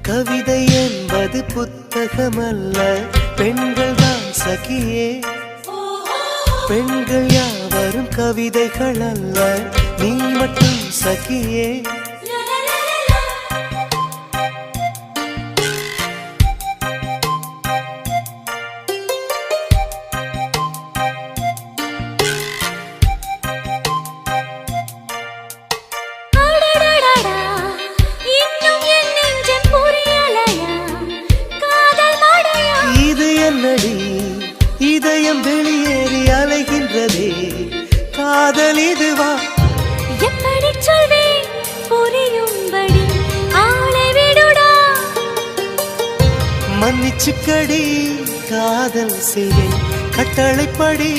கவிதை என்பது புத்தகமல்ல, பெண்கள் தான் சகியே. பெண்கள் யாவரும் கவிதைகள் அல்ல, நீ மட்டும் சகியே. இதயம் வெளியேறி அலைகின்றதே, காதல் இதுவா? எப்படி சொல்வேன் புரியும்படி, ஆளை விடுடா. மன்னிச்சுக்கடி, காதல் செய்வேன் கட்டளைப்படி.